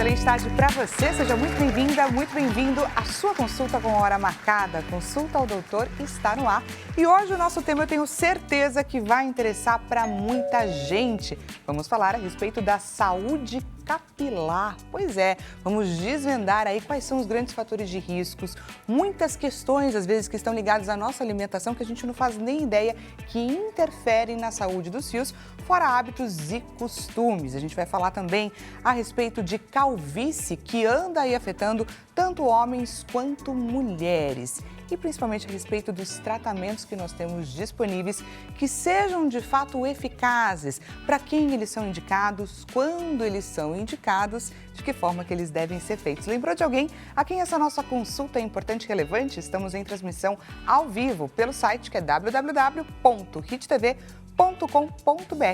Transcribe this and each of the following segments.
excelente tarde para você. Seja muito bem-vinda, muito bem-vindo à sua consulta com hora marcada. Consulta ao doutor está no ar. E hoje o nosso tema eu tenho certeza que vai interessar para muita gente. Vamos falar a respeito da saúde capilar. Pois é, vamos desvendar aí quais são os grandes fatores de riscos, muitas questões às vezes que estão ligadas à nossa alimentação que a gente não faz nem ideia que interferem na saúde dos fios, fora hábitos e costumes. A gente vai falar também a respeito de calvície que anda aí afetando tanto homens quanto mulheres. E principalmente a respeito dos tratamentos que nós temos disponíveis que sejam de fato eficazes, para quem eles são indicados, quando eles são indicados, de que forma que eles devem ser feitos. Lembrou de alguém a quem essa nossa consulta é importante e relevante? Estamos em transmissão ao vivo pelo site que é www.hittv.com.br.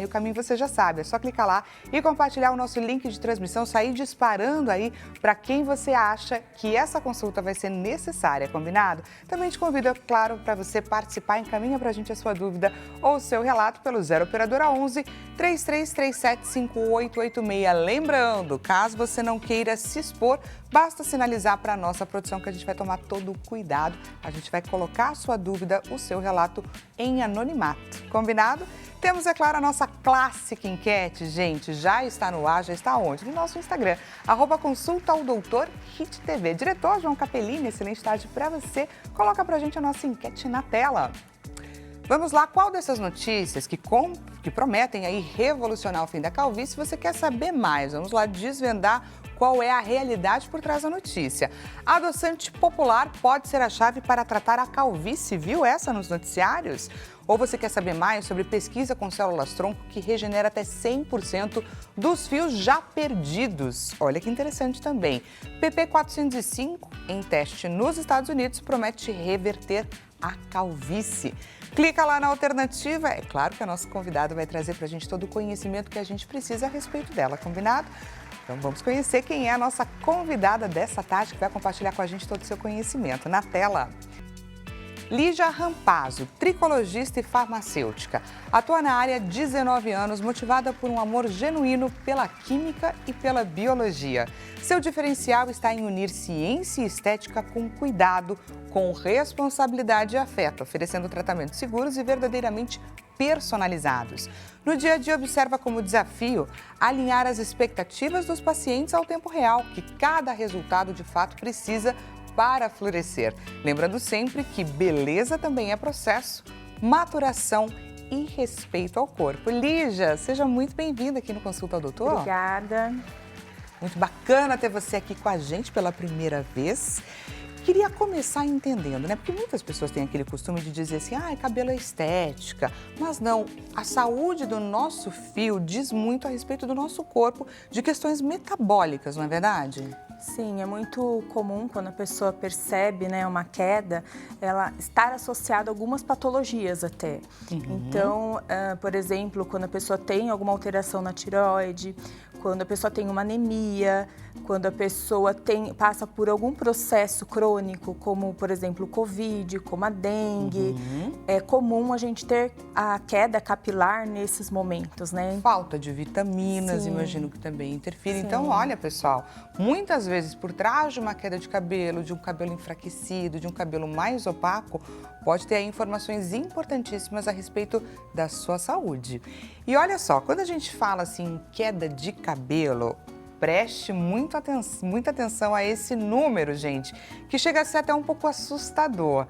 O caminho você já sabe, é só clicar lá e compartilhar o nosso link de transmissão, sair disparando aí para quem você acha que essa consulta vai ser necessária, combinado? Também te convido, é claro, para você participar, encaminha para a gente a sua dúvida ou o seu relato pelo 0 operadora 11 3337 5886. Lembrando, caso você não queira se expor, basta sinalizar para a nossa produção que a gente vai tomar todo o cuidado. A gente vai colocar a sua dúvida, o seu relato em anonimato. Combinado? Temos, é claro, a nossa clássica enquete, gente. Já está no ar, já está onde? No nosso Instagram, @consultaodoutorhittv. Diretor João Capellini, excelente tarde para você. Coloca para a gente a nossa enquete na tela. Vamos lá, qual dessas notícias que prometem aí revolucionar o fim da calvície você quer saber mais? Vamos lá desvendar qual é a realidade por trás da notícia. A adoçante popular pode ser a chave para tratar a calvície, viu essa nos noticiários? Ou você quer saber mais sobre pesquisa com células-tronco que regenera até 100% dos fios já perdidos? Olha que interessante também. PP405, em teste nos Estados Unidos, promete reverter a calvície. Clica lá na alternativa. É claro que a nossa convidada vai trazer para a gente todo o conhecimento que a gente precisa a respeito dela, combinado? Então vamos conhecer quem é a nossa convidada dessa tarde que vai compartilhar com a gente todo o seu conhecimento. Na tela, Lígia Rampazzo, tricologista e farmacêutica. Atua na área há 19 anos, motivada por um amor genuíno pela química e pela biologia. Seu diferencial está em unir ciência e estética com cuidado, com responsabilidade e afeto, oferecendo tratamentos seguros e verdadeiramente personalizados. No dia a dia, observa como desafio alinhar as expectativas dos pacientes ao tempo real, que cada resultado de fato precisa para florescer. Lembrando sempre que beleza também é processo, maturação e respeito ao corpo. Lígia, seja muito bem-vinda aqui no Consulta ao Doutor. Obrigada. Muito bacana ter você aqui com a gente pela primeira vez. Queria começar entendendo, né? Porque muitas pessoas têm aquele costume de dizer assim, cabelo é estética. Mas não, a saúde do nosso fio diz muito a respeito do nosso corpo, de questões metabólicas, não é verdade? Sim, é muito comum quando a pessoa percebe, né, uma queda, ela estar associada a algumas patologias até. Então, por exemplo, quando a pessoa tem alguma alteração na tireoide, quando a pessoa tem uma anemia, quando a pessoa passa por algum processo crônico, como, por exemplo, o Covid, como a dengue, é comum a gente ter a queda capilar nesses momentos, né? Falta de vitaminas, sim, imagino que também interfere. Sim. Então, olha, pessoal, muitas vezes por trás de uma queda de cabelo, de um cabelo enfraquecido, de um cabelo mais opaco, pode ter aí informações importantíssimas a respeito da sua saúde. E olha só, quando a gente fala assim em queda de cabelo, preste muita atenção a esse número, gente, que chega a ser até um pouco assustador.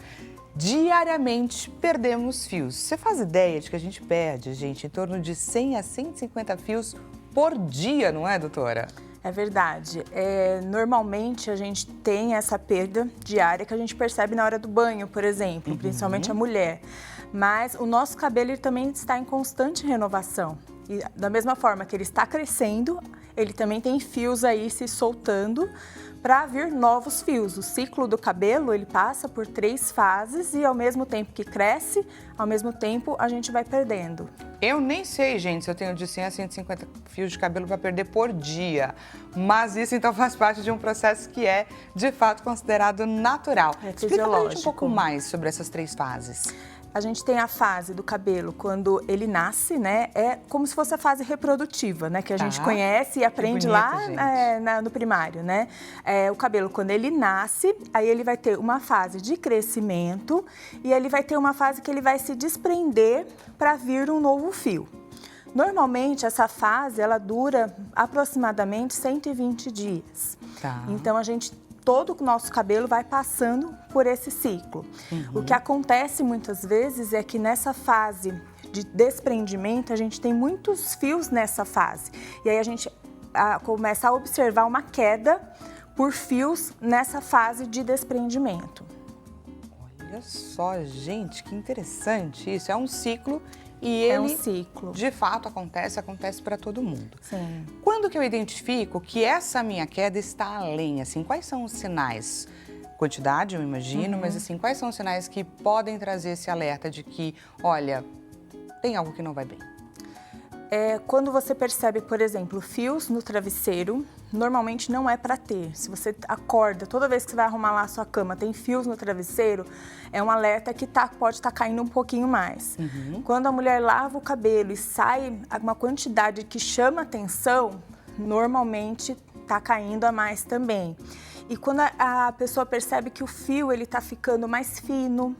Diariamente perdemos fios. Você faz ideia de que a gente perde, gente, em torno de 100 a 150 fios por dia, não é, doutora? É verdade. Normalmente a gente tem essa perda diária que a gente percebe na hora do banho, por exemplo, principalmente a mulher. Mas o nosso cabelo ele também está em constante renovação. E da mesma forma que ele está crescendo, ele também tem fios aí se soltando para vir novos fios. O ciclo do cabelo, ele passa por 3 fases e ao mesmo tempo que cresce, ao mesmo tempo a gente vai perdendo. Eu nem sei, gente, se eu tenho de 100 a 150 fios de cabelo para perder por dia. Mas isso, então, faz parte de um processo que é, de fato, considerado natural. É Explica pra gente um fisiológico. pouco mais sobre essas 3 fases. a gente tem a fase do cabelo quando ele nasce, né? É como se fosse a fase reprodutiva, né? Que a gente conhece e aprende bonito, lá no primário, né? O cabelo, quando ele nasce, aí ele vai ter uma fase de crescimento e ele vai ter uma fase que ele vai se desprender para vir um novo fio. Normalmente, essa fase, ela dura aproximadamente 120 dias. Tá. Então, todo o nosso cabelo vai passando por esse ciclo. O que acontece muitas vezes é que nessa fase de desprendimento, a gente tem muitos fios nessa fase. E aí a gente começa a observar uma queda por fios nessa fase de desprendimento. Olha só, gente, que interessante isso. É um ciclo e ele, é um ciclo. De fato, acontece para todo mundo. Sim. Quando que eu identifico que essa minha queda está além, assim, quais são os sinais? Quantidade, eu imagino, mas assim, quais são os sinais que podem trazer esse alerta de que, olha, tem algo que não vai bem? Quando você percebe, por exemplo, fios no travesseiro, normalmente não é para ter. Se você acorda, toda vez que você vai arrumar lá a sua cama, tem fios no travesseiro, é um alerta que pode estar caindo um pouquinho mais. Quando a mulher lava o cabelo e sai uma quantidade que chama atenção, normalmente está caindo a mais também. E quando a pessoa percebe que o fio ele está ficando mais fino,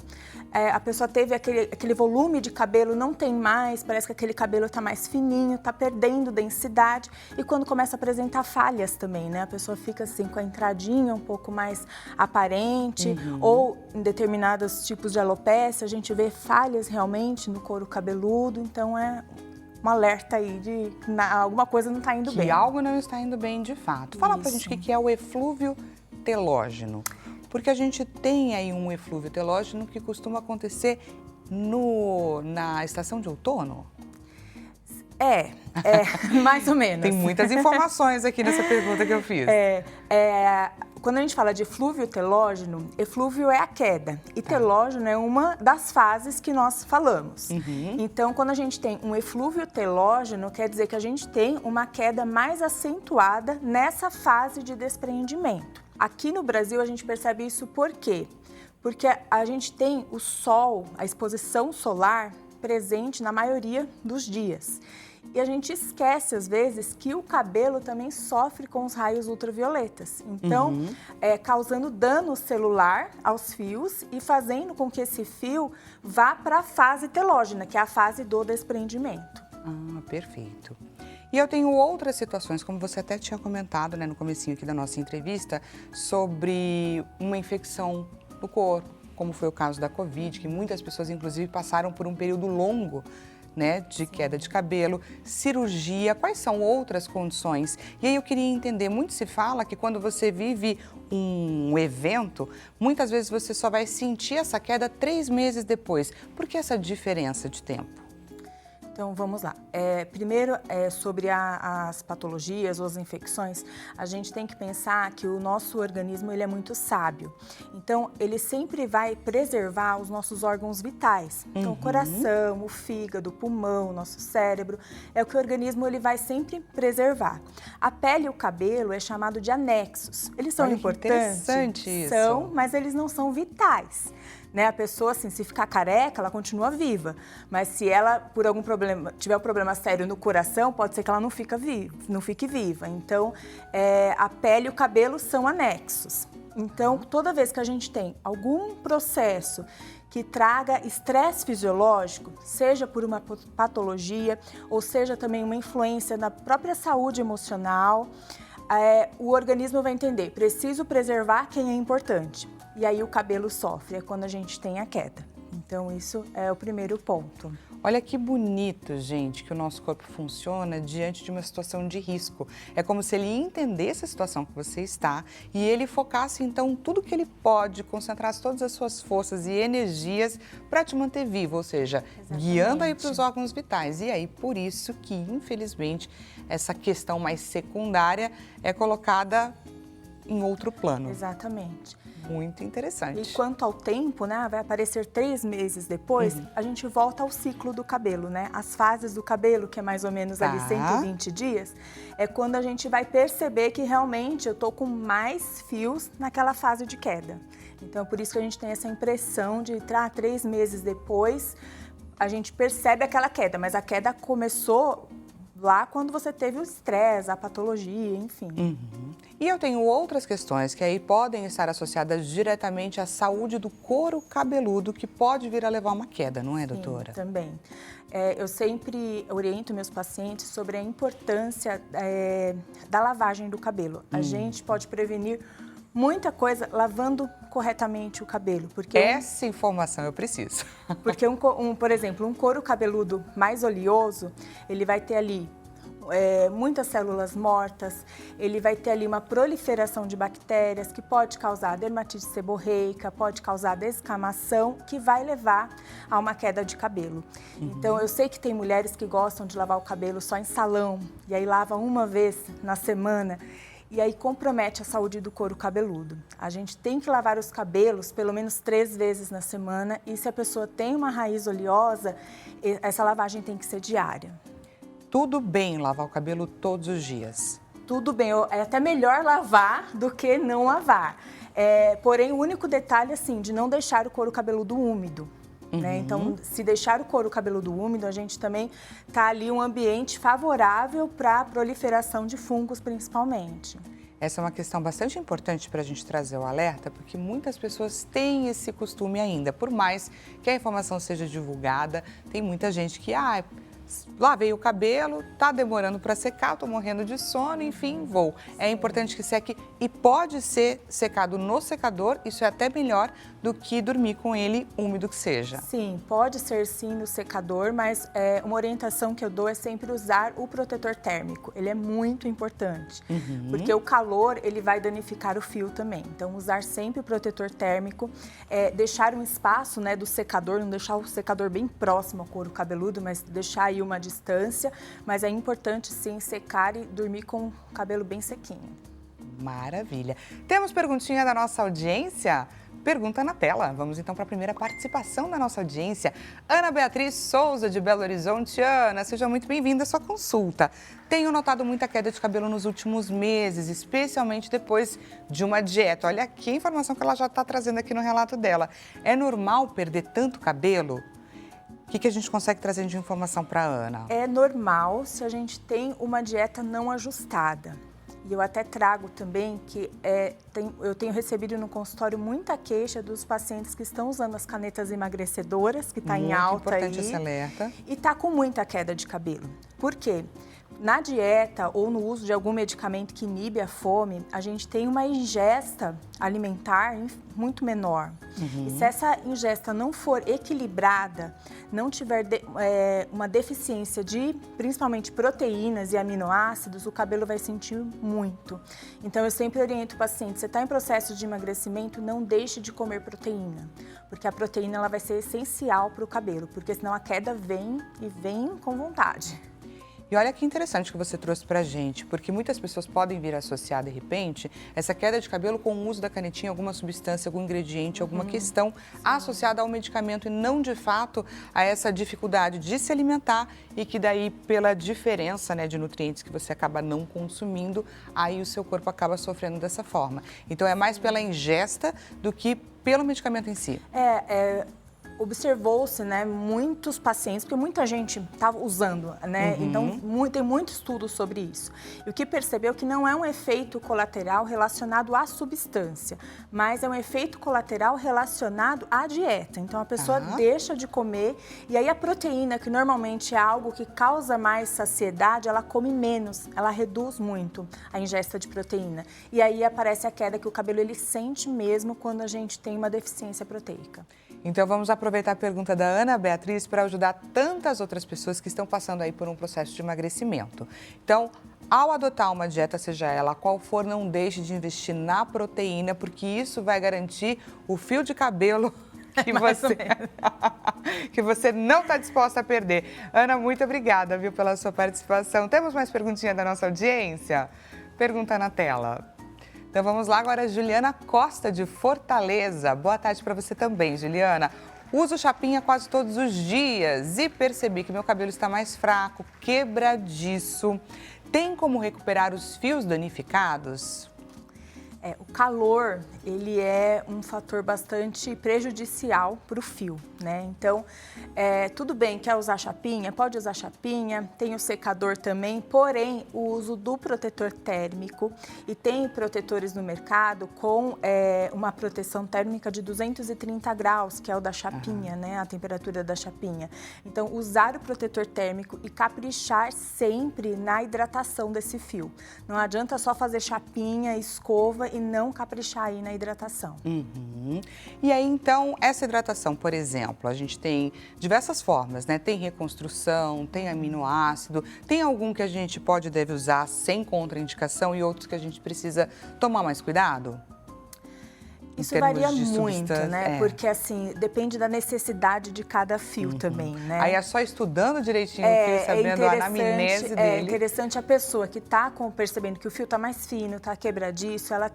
a pessoa teve aquele volume de cabelo, não tem mais, parece que aquele cabelo está mais fininho, está perdendo densidade. E quando começa a apresentar falhas também, né? A pessoa fica assim com a entradinha um pouco mais aparente, ou em determinados tipos de alopecia, a gente vê falhas realmente no couro cabeludo, então é um alerta aí de que alguma coisa não está indo bem. Que algo não está indo bem de fato. Fala pra gente o que é o eflúvio telógeno. Porque a gente tem aí um eflúvio telógeno que costuma acontecer na estação de outono. Mais ou menos. Tem muitas informações aqui nessa pergunta que eu fiz. Quando a gente fala de eflúvio telógeno, eflúvio é a queda e telógeno é uma das fases que nós falamos. Então, quando a gente tem um eflúvio telógeno, quer dizer que a gente tem uma queda mais acentuada nessa fase de despreendimento. Aqui no Brasil, a gente percebe isso por quê? Porque a gente tem o sol, a exposição solar, presente na maioria dos dias. E a gente esquece, às vezes, que o cabelo também sofre com os raios ultravioletas. Então, causando dano celular aos fios e fazendo com que esse fio vá para a fase telógena, que é a fase do desprendimento. Perfeito. E eu tenho outras situações, como você até tinha comentado, né, no comecinho aqui da nossa entrevista, sobre uma infecção no corpo, como foi o caso da Covid, que muitas pessoas, inclusive, passaram por um período longo, né, de queda de cabelo, cirurgia, quais são outras condições? E aí eu queria entender, muito se fala que quando você vive um evento, muitas vezes você só vai sentir essa queda 3 meses depois. Por que essa diferença de tempo? Então, vamos lá. Primeiro, sobre as patologias ou as infecções, a gente tem que pensar que o nosso organismo ele é muito sábio. Então, ele sempre vai preservar os nossos órgãos vitais. Então, o coração, o fígado, o pulmão, o nosso cérebro, é o que o organismo ele vai sempre preservar. A pele e o cabelo é chamado de anexos. Eles são importantes? Interessante isso. São, mas eles não são vitais. Né? A pessoa, assim, se ficar careca, ela continua viva. Mas se ela, por algum problema, tiver um problema sério no coração, pode ser que ela não fique viva. Então, a pele e o cabelo são anexos. Então, toda vez que a gente tem algum processo que traga estresse fisiológico, seja por uma patologia ou seja também uma influência na própria saúde emocional, o organismo vai entender, preciso preservar quem é importante. E aí o cabelo sofre, é quando a gente tem a queda. Então, isso é o primeiro ponto. Olha que bonito, gente, que o nosso corpo funciona diante de uma situação de risco. É como se ele entendesse a situação que você está e ele focasse, então, tudo que ele pode, concentrasse todas as suas forças e energias para te manter vivo, ou seja, guiando aí para os órgãos vitais. E aí, por isso que, infelizmente, essa questão mais secundária é colocada em outro plano. Exatamente. Muito interessante. E quanto ao tempo, né, vai aparecer 3 meses depois, a gente volta ao ciclo do cabelo, né? As fases do cabelo, que é mais ou menos ali 120 dias, é quando a gente vai perceber que realmente eu tô com mais fios naquela fase de queda. Então, por isso que a gente tem essa impressão de 3 meses depois, a gente percebe aquela queda, mas a queda começou lá quando você teve o estresse, a patologia, enfim. E eu tenho outras questões que aí podem estar associadas diretamente à saúde do couro cabeludo, que pode vir a levar a uma queda, não é, doutora? Sim, também. Eu sempre oriento meus pacientes sobre a importância da lavagem do cabelo. A gente pode prevenir muita coisa lavando corretamente o cabelo. Porque essa informação eu preciso. Porque, por exemplo, um couro cabeludo mais oleoso, ele vai ter ali muitas células mortas, ele vai ter ali uma proliferação de bactérias que pode causar dermatite seborreica, pode causar descamação, que vai levar a uma queda de cabelo. Então, eu sei que tem mulheres que gostam de lavar o cabelo só em salão, e aí lava uma vez na semana, e aí compromete a saúde do couro cabeludo. A gente tem que lavar os cabelos pelo menos 3 vezes na semana, e se a pessoa tem uma raiz oleosa, essa lavagem tem que ser diária. Tudo bem lavar o cabelo todos os dias? Tudo bem, é até melhor lavar do que não lavar. Porém, o único detalhe, assim, de não deixar o couro cabeludo úmido. Né? Então, se deixar o couro cabeludo úmido, a gente também tá ali um ambiente favorável para a proliferação de fungos, principalmente. Essa é uma questão bastante importante para a gente trazer o alerta, porque muitas pessoas têm esse costume ainda. Por mais que a informação seja divulgada, tem muita gente que, lavei o cabelo, tá demorando para secar, tô morrendo de sono, enfim, vou. É importante que seque e pode ser secado no secador, isso é até melhor do que dormir com ele úmido que seja. Sim, pode ser sim no secador, mas uma orientação que eu dou é sempre usar o protetor térmico. Ele é muito importante, porque o calor ele vai danificar o fio também. Então, usar sempre o protetor térmico, deixar um espaço, né, do secador, não deixar o secador bem próximo ao couro cabeludo, mas deixar aí uma distância, mas é importante sim secar e dormir com o cabelo bem sequinho. Maravilha. Temos perguntinha da nossa audiência? Pergunta na tela. Vamos então para a primeira participação da nossa audiência. Ana Beatriz Souza, de Belo Horizonte. Ana, seja muito bem-vinda à sua consulta. Tenho notado muita queda de cabelo nos últimos meses, especialmente depois de uma dieta. Olha aqui a informação que ela já está trazendo aqui no relato dela. É normal perder tanto cabelo? O que a gente consegue trazer de informação para a Ana? É normal se a gente tem uma dieta não ajustada. E eu até trago também que eu tenho recebido no consultório muita queixa dos pacientes que estão usando as canetas emagrecedoras, que está em alta aí. Importante esse alerta. E está com muita queda de cabelo. Por quê? Na dieta ou no uso de algum medicamento que inibe a fome, a gente tem uma ingesta alimentar muito menor. E se essa ingesta não for equilibrada, não tiver uma deficiência de, principalmente, proteínas e aminoácidos, o cabelo vai sentir muito. Então, eu sempre oriento o paciente, você está em processo de emagrecimento, não deixe de comer proteína, porque a proteína ela vai ser essencial para o cabelo, porque senão a queda vem e vem com vontade. E olha que interessante que você trouxe pra gente, porque muitas pessoas podem vir a associar, de repente, essa queda de cabelo com o uso da canetinha, alguma substância, algum ingrediente, alguma questão associada ao medicamento e não, de fato, a essa dificuldade de se alimentar e que daí, pela diferença, né, de nutrientes que você acaba não consumindo, aí o seu corpo acaba sofrendo dessa forma. Então, é mais pela ingesta do que pelo medicamento em si. Observou-se, né, muitos pacientes, porque muita gente estava usando, né? Então, tem muito estudo sobre isso. E o que percebeu que não é um efeito colateral relacionado à substância, mas é um efeito colateral relacionado à dieta. Então, a pessoa deixa de comer e aí a proteína, que normalmente é algo que causa mais saciedade, ela come menos, ela reduz muito a ingesta de proteína. E aí aparece a queda que o cabelo ele sente mesmo quando a gente tem uma deficiência proteica. Então, vamos aproveitar a pergunta da Ana Beatriz para ajudar tantas outras pessoas que estão passando aí por um processo de emagrecimento. Então, ao adotar uma dieta, seja ela qual for, não deixe de investir na proteína, porque isso vai garantir o fio de cabelo que você não está disposta a perder. Ana, muito obrigada, viu, pela sua participação. Temos mais perguntinha da nossa audiência? Pergunta na tela. Então vamos lá agora, Juliana Costa, de Fortaleza. Boa tarde para você também, Juliana. Uso chapinha quase todos os dias e percebi que meu cabelo está mais fraco, quebradiço. Tem como recuperar os fios danificados? O calor, ele é um fator bastante prejudicial para o fio, né? Então, tudo bem, quer usar chapinha? Pode usar chapinha, tem o secador também, porém, o uso do protetor térmico, e tem protetores no mercado com uma proteção térmica de 230 graus, que é o da chapinha, né? A temperatura da chapinha. Então, usar o protetor térmico e caprichar sempre na hidratação desse fio. Não adianta só fazer chapinha, escova e não caprichar aí na hidratação. E aí, então, essa hidratação, por exemplo, a gente tem diversas formas, né? Tem reconstrução, tem aminoácido, tem algum que a gente pode e deve usar sem contraindicação e outros que a gente precisa tomar mais cuidado? Isso varia muito, né? Porque, assim, depende da necessidade de cada fio também, né? Aí é só estudando direitinho o fio, sabendo a anamnese dele. É interessante a pessoa que está percebendo que o fio está mais fino, está quebradiço, ela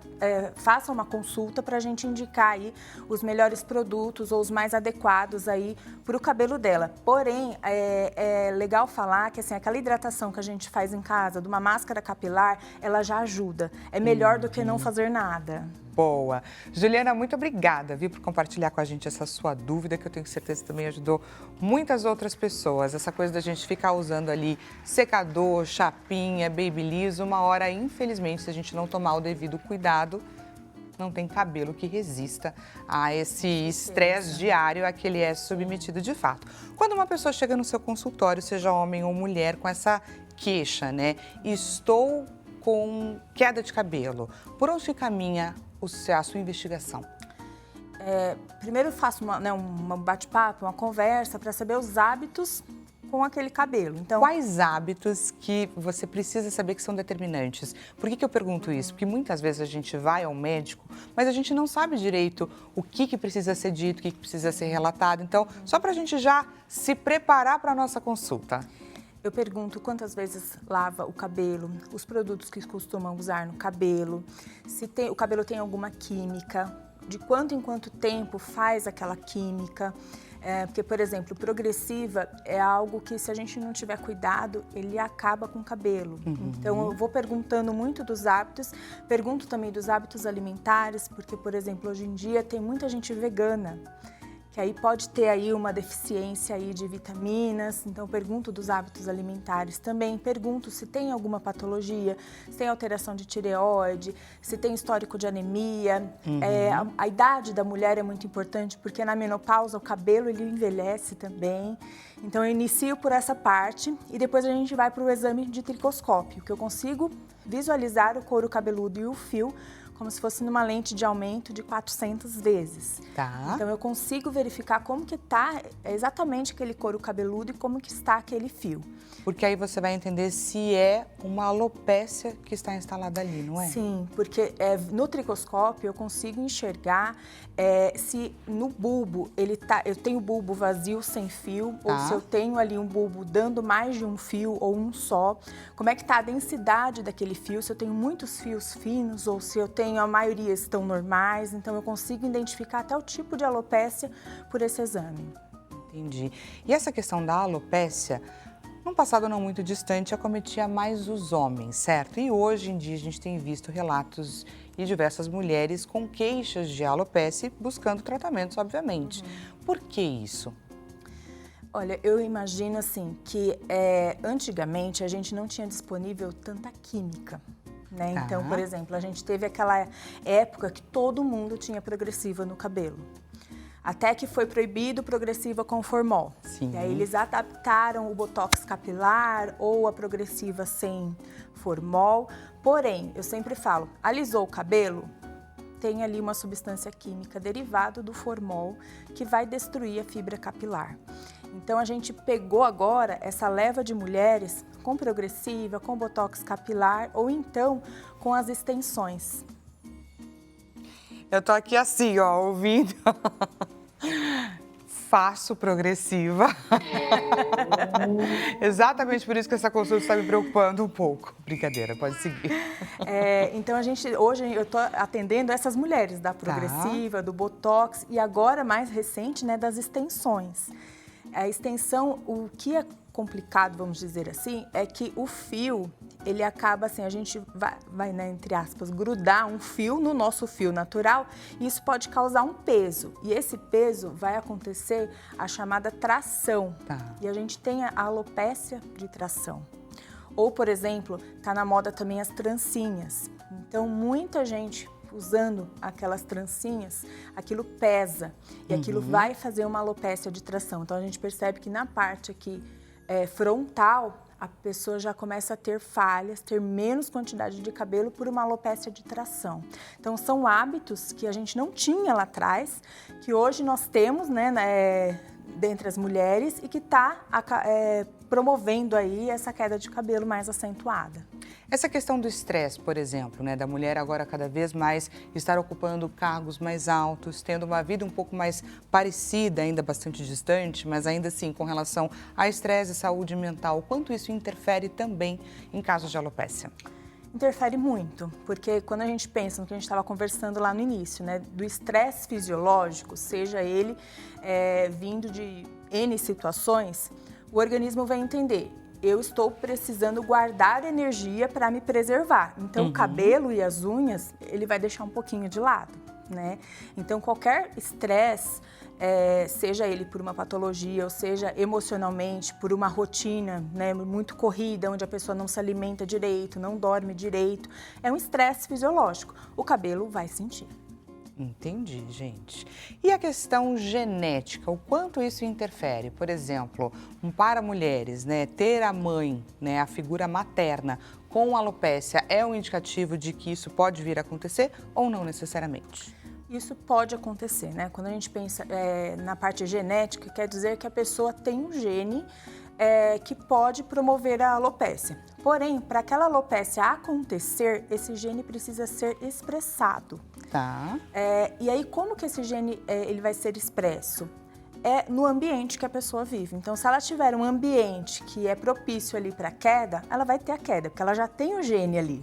faça uma consulta para a gente indicar aí os melhores produtos ou os mais adequados aí para o cabelo dela. Porém, é legal falar que, assim, aquela hidratação que a gente faz em casa, de uma máscara capilar, ela já ajuda. É melhor do que não fazer nada. Boa. Juliana, muito obrigada, viu, por compartilhar com a gente essa sua dúvida, que eu tenho certeza também ajudou muitas outras pessoas. Essa coisa da gente ficar usando ali secador, chapinha, babyliss, uma hora, infelizmente, se a gente não tomar o devido cuidado, não tem cabelo que resista a esse estresse diário a que ele é submetido de fato. Quando uma pessoa chega no seu consultório, seja homem ou mulher, com essa queixa, né? Estou com queda de cabelo, por onde caminha a sua investigação? Primeiro eu faço um bate-papo, uma conversa para saber os hábitos com aquele cabelo. Então, quais hábitos que você precisa saber que são determinantes? Por que eu pergunto isso? Porque muitas vezes a gente vai ao médico, mas a gente não sabe direito o que precisa ser dito, o que precisa ser relatado. Então, só para a gente já se preparar para a nossa consulta. Eu pergunto quantas vezes lava o cabelo, os produtos que costumam usar no cabelo, se o cabelo tem alguma química, de quanto em quanto tempo faz aquela química. Porque, por exemplo, progressiva é algo que, se a gente não tiver cuidado, ele acaba com o cabelo. Então, eu vou perguntando muito dos hábitos, pergunto também dos hábitos alimentares, porque, por exemplo, hoje em dia tem muita gente vegana, que aí pode ter aí uma deficiência aí de vitaminas. Então, pergunto dos hábitos alimentares também, pergunto se tem alguma patologia, se tem alteração de tireoide, se tem histórico de anemia. A idade da mulher é muito importante, porque na menopausa o cabelo ele envelhece também. Então, eu inicio por essa parte e depois a gente vai para o exame de tricoscópio, que eu consigo visualizar o couro cabeludo e o fio como se fosse numa lente de aumento de 400 vezes. Tá. Então, eu consigo verificar como que está exatamente aquele couro cabeludo e como que está aquele fio. Porque aí você vai entender se é uma alopécia que está instalada ali, não é? Sim, porque no tricoscópio eu consigo enxergar se no bulbo eu tenho bulbo vazio sem fio, ou se eu tenho ali um bulbo dando mais de um fio ou um só. Como é que está a densidade daquele fio, se eu tenho muitos fios finos ou se eu tenho a maioria estão normais. Então eu consigo identificar até o tipo de alopécia por esse exame. Entendi. E essa questão da alopécia, num passado não muito distante, acometia mais os homens, certo? E hoje em dia a gente tem visto relatos de diversas mulheres com queixas de alopécia buscando tratamentos, obviamente. Por que isso? Olha, eu imagino assim que antigamente a gente não tinha disponível tanta química, né? Então, por exemplo, a gente teve aquela época que todo mundo tinha progressiva no cabelo. Até que foi proibido progressiva com formol. Sim. E aí eles adaptaram o botox capilar ou a progressiva sem formol. Porém, eu sempre falo, alisou o cabelo, tem ali uma substância química derivada do formol que vai destruir a fibra capilar. Então, a gente pegou agora essa leva de mulheres com progressiva, com botox capilar ou então com as extensões. Eu tô aqui assim, ó, ouvindo. Faço progressiva. Exatamente por isso que essa consulta está me preocupando um pouco. Brincadeira, pode seguir. Então, hoje eu estou atendendo essas mulheres da progressiva, do botox e agora, mais recente, né, das extensões. A extensão, o que complicado, vamos dizer assim, é que o fio, ele acaba assim, a gente vai né, entre aspas, grudar um fio no nosso fio natural e isso pode causar um peso. E esse peso vai acontecer a chamada tração. Tá. E a gente tem a alopécia de tração. Ou, por exemplo, tá na moda também as trancinhas. Então, muita gente usando aquelas trancinhas, aquilo pesa e aquilo vai fazer uma alopécia de tração. Então, a gente percebe que na parte aqui frontal, a pessoa já começa a ter falhas, ter menos quantidade de cabelo por uma alopécia de tração. Então, são hábitos que a gente não tinha lá atrás, que hoje nós temos, né, dentre as mulheres e que está promovendo aí essa queda de cabelo mais acentuada. Essa questão do estresse, por exemplo, né, da mulher agora cada vez mais estar ocupando cargos mais altos, tendo uma vida um pouco mais parecida, ainda bastante distante, mas ainda assim com relação a estresse e saúde mental, o quanto isso interfere também em casos de alopécia? Interfere muito, porque quando a gente pensa no que a gente estava conversando lá no início, né, do estresse fisiológico, seja ele vindo de N situações, o organismo vai entender, eu estou precisando guardar energia para me preservar. Então, o cabelo e as unhas, ele vai deixar um pouquinho de lado, né? Então, qualquer estresse, seja ele por uma patologia ou seja emocionalmente, por uma rotina, né, muito corrida, onde a pessoa não se alimenta direito, não dorme direito, é um estresse fisiológico. O cabelo vai sentir. Entendi, gente. E a questão genética, o quanto isso interfere? Por exemplo, para mulheres, né, ter a mãe, né, a figura materna com alopécia é um indicativo de que isso pode vir a acontecer ou não necessariamente? Isso pode acontecer, né? Quando a gente pensa na parte genética, quer dizer que a pessoa tem um gene que pode promover a alopécia. Porém, para aquela alopécia acontecer, esse gene precisa ser expressado. Tá. E aí, como que esse gene ele vai ser expresso? É no ambiente que a pessoa vive. Então, se ela tiver um ambiente que é propício ali para queda, ela vai ter a queda, porque ela já tem o gene ali.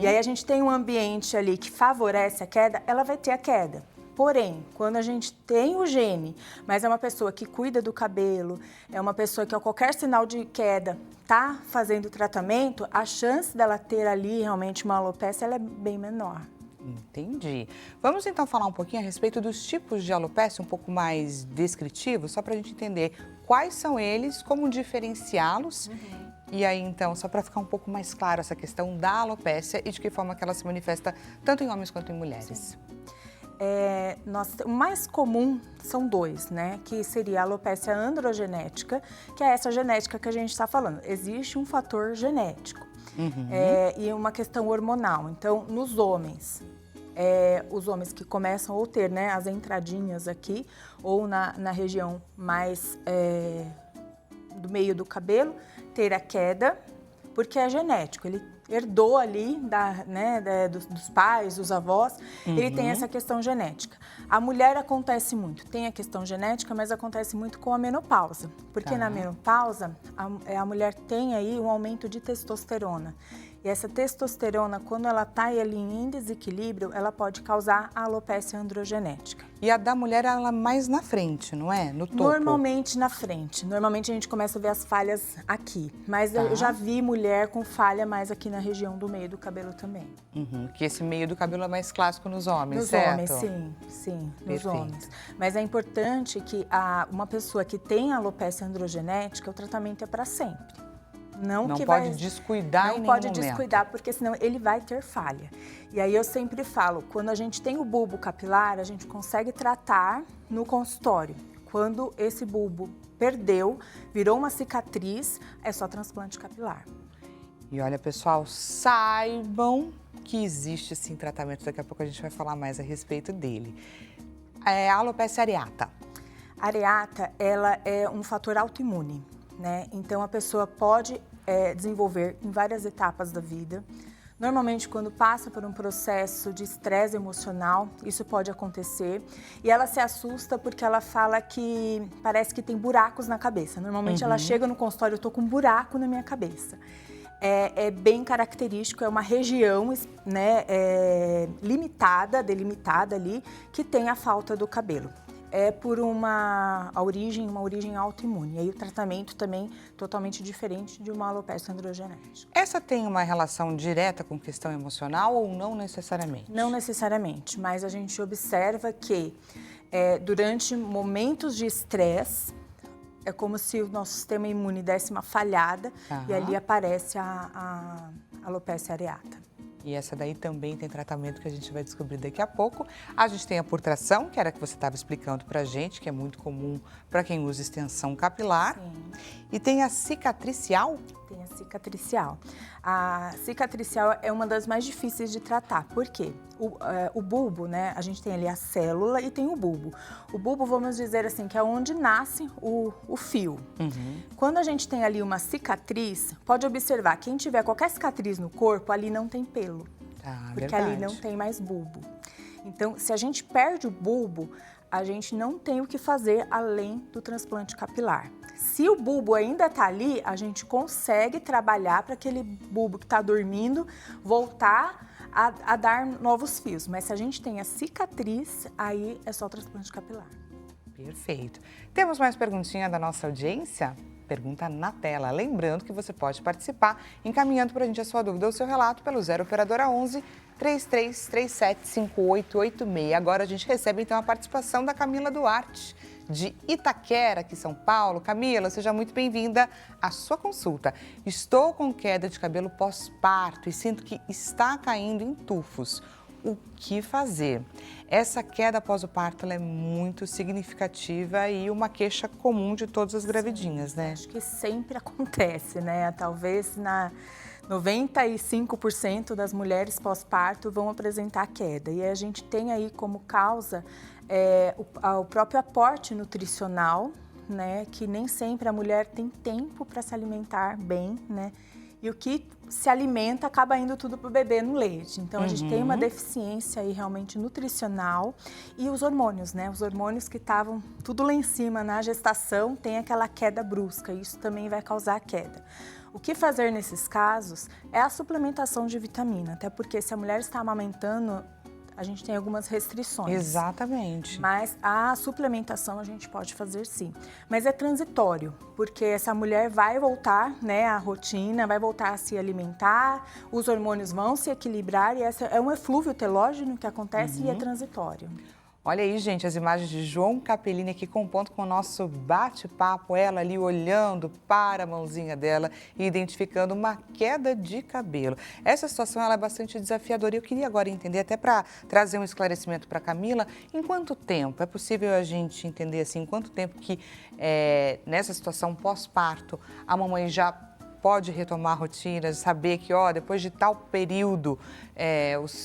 E aí, a gente tem um ambiente ali que favorece a queda, ela vai ter a queda. Porém, quando a gente tem o gene, mas é uma pessoa que cuida do cabelo, é uma pessoa que a qualquer sinal de queda está fazendo tratamento, a chance dela ter ali realmente uma alopécia ela é bem menor. Entendi. Vamos então falar um pouquinho a respeito dos tipos de alopécia, um pouco mais descritivos, só para a gente entender quais são eles, como diferenciá-los. E aí, então, só para ficar um pouco mais claro essa questão da alopécia e de que forma que ela se manifesta tanto em homens quanto em mulheres. O mais comum são dois, né? Que seria a alopécia androgenética, que é essa genética que a gente está falando. Existe um fator genético e uma questão hormonal. Então, nos homens, os homens que começam a ter, né, as entradinhas aqui ou na região mais do meio do cabelo, ter a queda, porque é genético, ele herdou ali dos pais, dos avós, ele tem essa questão genética. A mulher acontece muito, tem a questão genética, mas acontece muito com a menopausa, porque na menopausa a mulher tem aí um aumento de testosterona. E essa testosterona, quando ela está ali em desequilíbrio, ela pode causar a alopécia androgenética. E a da mulher, ela é mais na frente, não é? No topo? Normalmente na frente. Normalmente a gente começa a ver as falhas aqui. Mas eu já vi mulher com falha mais aqui na região do meio do cabelo também. Que esse meio do cabelo é mais clássico nos homens, nos certo? Nos homens, sim, nos Perfeito. homens. Mas é importante que uma pessoa que tem alopecia androgenética, o tratamento é para sempre. Não pode descuidar em nenhum momento. Não pode descuidar, porque senão ele vai ter falha. E aí eu sempre falo, quando a gente tem o bulbo capilar, a gente consegue tratar no consultório. Quando esse bulbo perdeu, virou uma cicatriz, é só transplante capilar. E olha, pessoal, saibam que existe sim tratamento, daqui a pouco a gente vai falar mais a respeito dele. A alopecia areata. A areata, ela é um fator autoimune, né? Então a pessoa pode desenvolver em várias etapas da vida. Normalmente, quando passa por um processo de estresse emocional, isso pode acontecer. E ela se assusta porque ela fala que parece que tem buracos na cabeça. Normalmente, ela chega no consultório, eu tô com um buraco na minha cabeça. É bem característico, é uma região, né, delimitada ali, que tem a falta do cabelo. é por uma origem autoimune. E aí o tratamento também totalmente diferente de uma alopecia androgenética. Essa tem uma relação direta com questão emocional ou não necessariamente? Não necessariamente, mas a gente observa que durante momentos de estresse, é como se o nosso sistema imune desse uma falhada e ali aparece a alopecia areata. E essa daí também tem tratamento que a gente vai descobrir daqui a pouco. A gente tem a purtração, que era a que você estava explicando pra gente, que é muito comum para quem usa extensão capilar. Sim. E tem a cicatricial? Tem a cicatricial. A cicatricial é uma das mais difíceis de tratar. Por quê? O bulbo, né? A gente tem ali a célula e tem o bulbo. O bulbo, vamos dizer assim, que é onde nasce o fio. Quando a gente tem ali uma cicatriz, pode observar, quem tiver qualquer cicatriz no corpo, ali não tem pelo. Porque verdade. ali não tem mais bulbo. Então, se a gente perde o bulbo, a gente não tem o que fazer além do transplante capilar. Se o bulbo ainda está ali, a gente consegue trabalhar para aquele bulbo que está dormindo voltar a dar novos fios. Mas se a gente tem a cicatriz, aí é só o transplante capilar. Perfeito. Temos mais perguntinha da nossa audiência? Pergunta na tela. Lembrando que você pode participar encaminhando para a gente a sua dúvida ou o seu relato pelo 0 Operadora 11 3337 5886. Agora a gente recebe então a participação da Camila Duarte, de Itaquera, aqui em São Paulo. Camila, seja muito bem-vinda à sua consulta. Estou com queda de cabelo pós-parto e sinto que está caindo em tufos. O que fazer? Essa queda após o parto ela é muito significativa e uma queixa comum de todas as gravidinhas, né? Acho que sempre acontece, né? Talvez 95% das mulheres pós-parto vão apresentar queda. E a gente tem aí como causa o próprio aporte nutricional, né? Que nem sempre a mulher tem tempo para se alimentar bem, né? E o que se alimenta acaba indo tudo para o bebê no leite. Então, a gente tem uma deficiência aí realmente nutricional. E os hormônios, né? Os hormônios que estavam tudo lá em cima na gestação, tem aquela queda brusca. Isso também vai causar queda. O que fazer nesses casos é a suplementação de vitamina. Até porque se a mulher está amamentando, a gente tem algumas restrições. Exatamente. Mas a suplementação a gente pode fazer sim. Mas é transitório, porque essa mulher vai voltar, né, à rotina, vai voltar a se alimentar, os hormônios vão se equilibrar e essa é um eflúvio telógeno que acontece e é transitório. Olha aí, gente, as imagens de João Capellini aqui compondo com o nosso bate-papo, ela ali olhando para a mãozinha dela e identificando uma queda de cabelo. Essa situação ela é bastante desafiadora e eu queria agora entender, até para trazer um esclarecimento para a Camila, em quanto tempo é possível a gente entender assim, em quanto tempo que nessa situação pós-parto a mamãe já pode retomar a rotina, saber que depois de tal período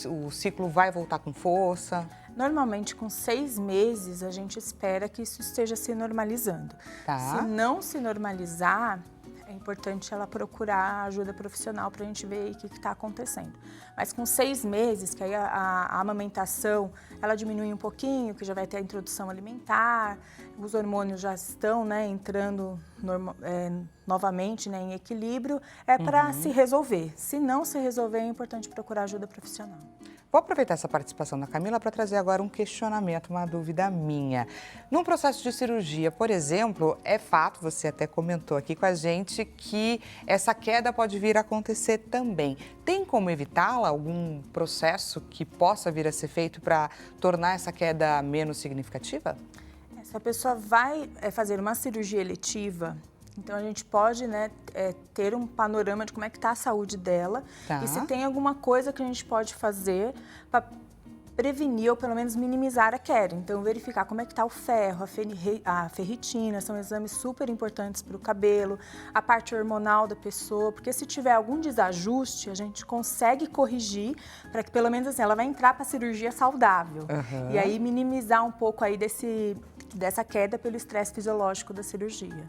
o ciclo vai voltar com força? Normalmente, com 6 meses, a gente espera que isso esteja se normalizando. Tá. Se não se normalizar, é importante ela procurar ajuda profissional para a gente ver aí o que está acontecendo. Mas com 6 meses, que aí a amamentação, ela diminui um pouquinho, que já vai ter a introdução alimentar, os hormônios já estão, né, entrando novamente, né, em equilíbrio, é para se resolver. Se não se resolver, é importante procurar ajuda profissional. Vou aproveitar essa participação da Camila para trazer agora um questionamento, uma dúvida minha. Num processo de cirurgia, por exemplo, é fato, você até comentou aqui com a gente, que essa queda pode vir a acontecer também. Tem como evitá-la? Algum processo que possa vir a ser feito para tornar essa queda menos significativa? Se a pessoa vai fazer uma cirurgia eletiva, então a gente pode, né, ter um panorama de como é que está a saúde dela e se tem alguma coisa que a gente pode fazer para prevenir ou pelo menos minimizar a queda. Então verificar como é que está o ferro, a ferritina, são exames super importantes para o cabelo, a parte hormonal da pessoa, porque se tiver algum desajuste, a gente consegue corrigir para que pelo menos assim, ela vai entrar para a cirurgia saudável. E aí minimizar um pouco aí dessa queda pelo estresse fisiológico da cirurgia.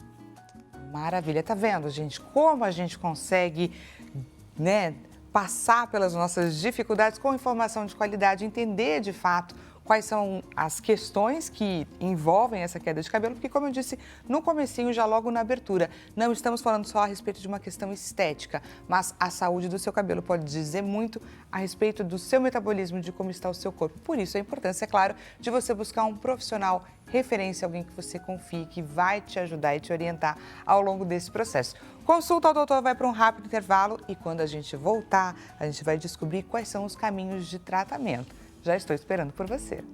Maravilha, tá vendo, gente? Como a gente consegue, né, passar pelas nossas dificuldades com informação de qualidade, entender de fato quais são as questões que envolvem essa queda de cabelo, porque como eu disse no comecinho, já logo na abertura, não estamos falando só a respeito de uma questão estética, mas a saúde do seu cabelo pode dizer muito a respeito do seu metabolismo, de como está o seu corpo. Por isso a importância, é claro, de você buscar um profissional referência, alguém que você confie, que vai te ajudar e te orientar ao longo desse processo. Consulta ao doutor vai para um rápido intervalo e quando a gente voltar, a gente vai descobrir quais são os caminhos de tratamento. Já estou esperando por você.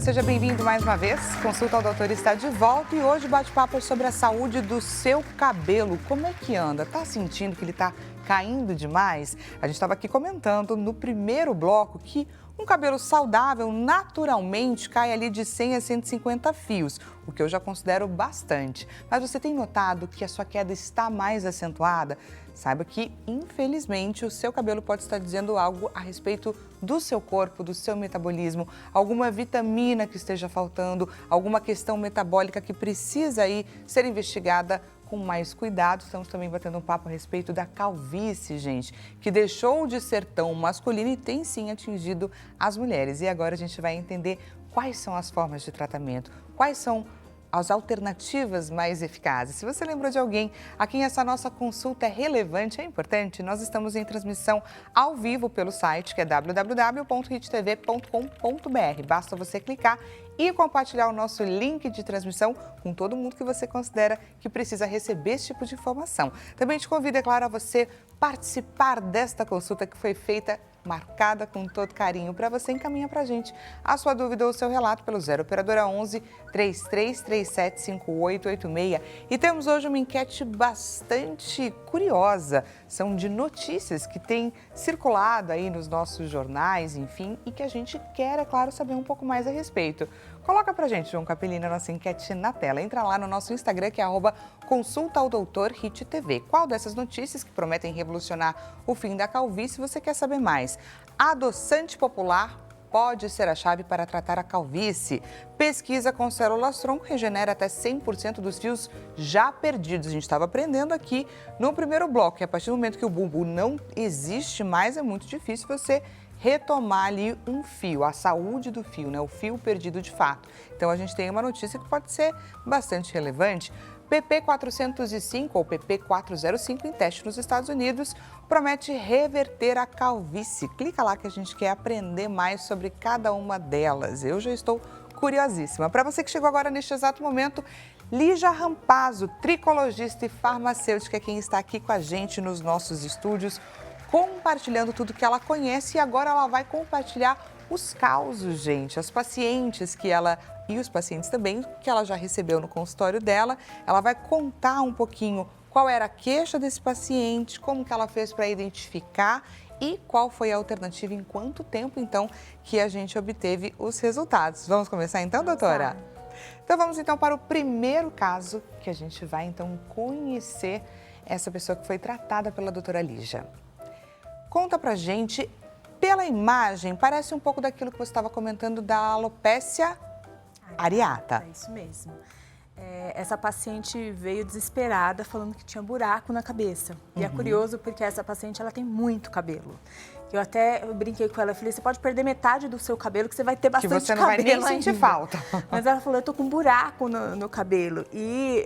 Seja bem-vindo mais uma vez. Consulta ao Doutor está de volta e hoje o bate-papo é sobre a saúde do seu cabelo. Como é que anda? Tá sentindo que ele tá caindo demais? A gente estava aqui comentando no primeiro bloco que um cabelo saudável naturalmente cai ali de 100 a 150 fios, o que eu já considero bastante. Mas você tem notado que a sua queda está mais acentuada? Saiba que, infelizmente, o seu cabelo pode estar dizendo algo a respeito do seu corpo, do seu metabolismo, alguma vitamina que esteja faltando, alguma questão metabólica que precisa aí ser investigada com mais cuidado. Estamos também batendo um papo a respeito da calvície, gente, que deixou de ser tão masculina e tem sim atingido as mulheres. E agora a gente vai entender quais são as formas de tratamento, quais são as alternativas mais eficazes. Se você lembrou de alguém a quem essa nossa consulta é relevante, é importante, nós estamos em transmissão ao vivo pelo site, que é www.hittv.com.br. Basta você clicar e compartilhar o nosso link de transmissão com todo mundo que você considera que precisa receber esse tipo de informação. Também te convido, é claro, a você participar desta consulta que foi feita marcada com todo carinho. Para você encaminhar para a gente a sua dúvida ou o seu relato pelo 0 operadora 11 3337 5886. E temos hoje uma enquete bastante curiosa. São de notícias que têm circulado aí nos nossos jornais, enfim, e que a gente quer, é claro, saber um pouco mais a respeito. Coloca pra gente, João Capellini, a nossa enquete na tela. Entra lá no nosso Instagram, que é @consultaodoutorhittv. Qual dessas notícias que prometem revolucionar o fim da calvície você quer saber mais? Adoçante popular pode ser a chave para tratar a calvície. Pesquisa com células-tronco regenera até 100% dos fios já perdidos. A gente estava aprendendo aqui no primeiro bloco, que a partir do momento que o bulbo não existe mais, é muito difícil você retomar ali um fio, a saúde do fio, né? O fio perdido de fato. Então a gente tem uma notícia que pode ser bastante relevante. PP405 ou PP405 em teste nos Estados Unidos promete reverter a calvície. Clica lá que a gente quer aprender mais sobre cada uma delas. Eu já estou curiosíssima. Para você que chegou agora neste exato momento, Lígia Rampazzo, tricologista e farmacêutica, é quem está aqui com a gente nos nossos estúdios, compartilhando tudo que ela conhece, e agora ela vai compartilhar os causos, gente, as pacientes que ela e os pacientes também que ela já recebeu no consultório dela. Ela vai contar um pouquinho qual era a queixa desse paciente, como que ela fez para identificar e qual foi a alternativa, em quanto tempo então que a gente obteve os resultados. Vamos começar então, doutora? Então vamos então para o primeiro caso que a gente vai então conhecer essa pessoa que foi tratada pela doutora Lígia. Conta pra gente, pela imagem, parece um pouco daquilo que você estava comentando da alopécia areata. É isso mesmo. Essa paciente veio desesperada falando que tinha buraco na cabeça. E é curioso porque essa paciente ela tem muito cabelo. Eu brinquei com ela, falei, você pode perder metade do seu cabelo que você vai ter bastante cabelo. Que você não vai nem sentir falta. Mas ela falou, eu tô com um buraco no cabelo. E